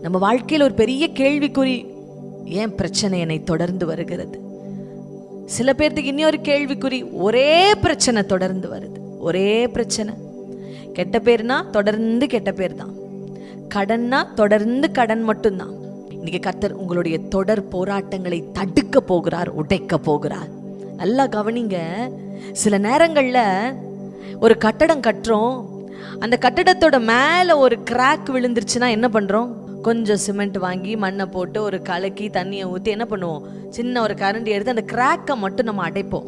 நம்ம வாழ்க்கையில் ஒரு பெரிய கேள்விக்குறி, ஏன் பிரச்சனை என்னை தொடர்ந்து வருகிறது? சில பேர்த்துக்கு இன்னொரு கேள்விக்குறி, ஒரே பிரச்சனை தொடர்ந்து வருது. ஒரே பிரச்சனை. கெட்ட பேர்னா தொடர்ந்து கெட்ட பேர் தான், கடன்னா தொடர்ந்து கடன் மட்டும்தான். இன்னைக்கு கர்த்தர் உங்களுடைய தொடர் போராட்டங்களை தடுக்க போகிறார், உடைக்க போகிறார். நல்லா கவனிங்க. சில நேரங்கள்ல ஒரு கட்டடம் கட்டுறோம், அந்த கட்டடத்தோட மேல ஒரு கிராக் விழுந்துருச்சுன்னா என்ன பண்றோம்? கொஞ்சம் சிமெண்ட் வாங்கி மண்ணை போட்டு ஒரு கலக்கி தண்ணியை ஊற்றி என்ன பண்ணுவோம்? சின்ன ஒரு கரண்டி எடுத்து அந்த கிராக்கை மட்டும் நம்ம அடைப்போம்.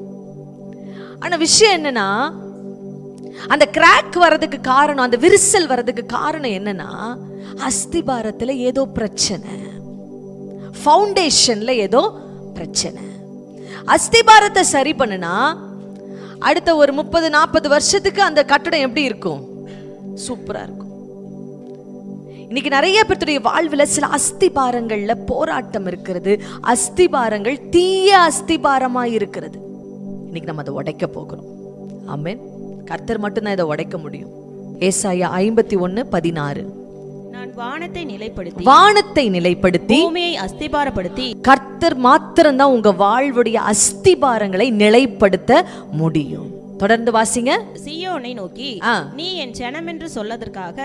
ஆனா விஷயம் என்னன்னா, அந்த கிராக் வர்றதுக்கு காரணம், அந்த விரிசல் வர்றதுக்கு காரணம் என்னன்னா, அஸ்திபாரத்துல ஏதோ பிரச்சனை, ஃபவுண்டேஷன்ல ஏதோ பிரச்சனை. அஸ்திபாரத்தை சரி பண்ணுனா அடுத்த ஒரு 30-40 வருஷத்துக்கு அந்த கட்டடம் எப்படி இருக்கும்? சூப்பரா இருக்கும். இன்னைக்கு நிறைய பேருடைய வாழ்வில் சில அஸ்திபாரங்கள்ல போராட்டம் இருக்கிறது. அஸ்திபாரங்கள் தீய அஸ்திபாரமா இருக்கிறது. இன்னைக்கு நம்ம அதை உடைக்க போகிறோம். ஆமென். கர்த்தர் மட்டும்தான் இதை உடைக்க முடியும். ஏசாயா 51:16. நான் வானத்தை நிலைப்படுத்தி பூமியை அஸ்திபாரப்படுத்தி. கர்த்தர் மாத்திரம்தான் உங்க வாழ்வுடைய அஸ்திபாரங்களை நிலைப்படுத்த முடியும். தொடர்ந்து வாசிங்க. சீயோனை நோக்கி, நீ என் ஜனம் என்று சொல்லதற்காக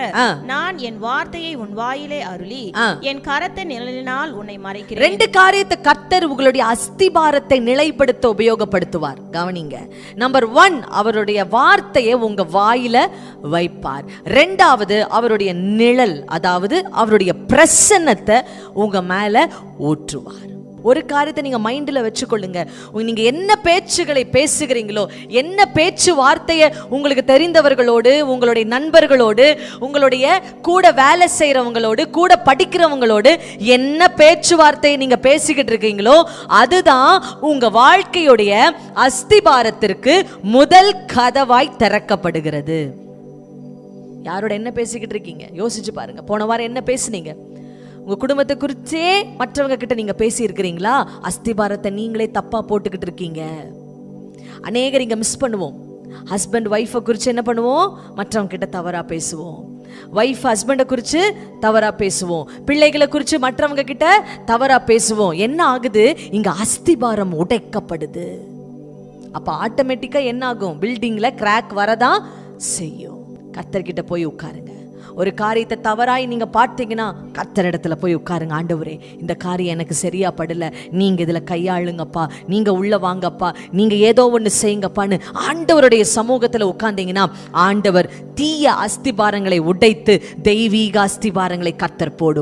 நான் என் வார்த்தையை உன் வாயிலே அருளி என் கரத்தை நிழலினால் உன்னை மறைக்கிறேன். 2 காரியத்தை கர்த்தர் உங்களுடைய அஸ்திபாரத்தை நிலைப்படுத்த உபயோகப்படுத்துவார். கவனிங்க. நம்பர் 1, அவருடைய வார்த்தையை உங்க வாயில வைப்பார். 2வது, அவருடைய நிழல், அதாவது அவருடைய பிரசன்னத்தை உங்க மேல ஊற்றுவார். ஒரு காரியத்தை நீங்க மைண்ட்ல வச்சுக்கொள்ளுங்க. நீங்க என்ன பேச்சுகளை பேசுகிறீங்களோ, என்ன பேச்சு வார்த்தையை உங்களுக்கு தெரிந்தவர்களோடு, உங்களுடைய நண்பர்களோடு, உங்களுடைய கூட வேலை செய்யறவங்களோடு, கூட படிக்கிறவங்களோடு என்ன பேச்சுவார்த்தையை நீங்க பேசிக்கிட்டு இருக்கீங்களோ, அதுதான் உங்க வாழ்க்கையுடைய அஸ்திபாரத்திற்கு முதல் கதவாய் திறக்கப்படுகிறது. யாரோட என்ன பேசிக்கிட்டு இருக்கீங்க? யோசிச்சு பாருங்க. போன வாரம் என்ன பேசுனீங்க? உங்க குடும்பத்தை குறிச்சே மற்றவங்க கிட்ட நீங்க பேசி இருக்கிறீங்களா? அஸ்திபாரத்தை நீங்களே தப்பா போட்டுக்கிட்டு இருக்கீங்க. அநேகர் இங்க மிஸ் பண்ணுவோம். ஹஸ்பண்ட் ஒய்ஃபை குறித்து என்ன பண்ணுவோம்? மற்றவங்க கிட்ட தவறா பேசுவோம். ஒய்ஃப் ஹஸ்பண்டை குறித்து தவறா பேசுவோம். பிள்ளைகளை குறித்து மற்றவங்க கிட்ட தவறா பேசுவோம். என்ன ஆகுது? இங்க அஸ்திபாரம் உடைக்கப்படுது. அப்ப ஆட்டோமேட்டிக்கா என்ன ஆகும்? பில்டிங்ல கிராக் வரதான் செய்யும். கர்த்தர்கிட்ட போய் உட்காருங்க. ஒரு காரியத்தை தவறாய் நீங்க பார்த்தீங்கன்னா கர்த்தரிடத்துல போய் உட்காருங்க. ஆண்டவரே, இந்த காரியம் எனக்கு சரியா படல, நீங்க இதுல கையாளுங்கப்பா, நீங்க உள்ள வாங்கப்பா, நீங்க ஏதோ ஒண்ணு செய்யுங்கப்பான்னு ஆண்டவருடைய சமூகத்துல உட்கார்ந்தீங்கன்னா ஆண்டவர் தீய அஸ்திபாரங்களை உடைத்து தெய்வீக அஸ்திபாரங்களை கர்த்தர் போடுவார்.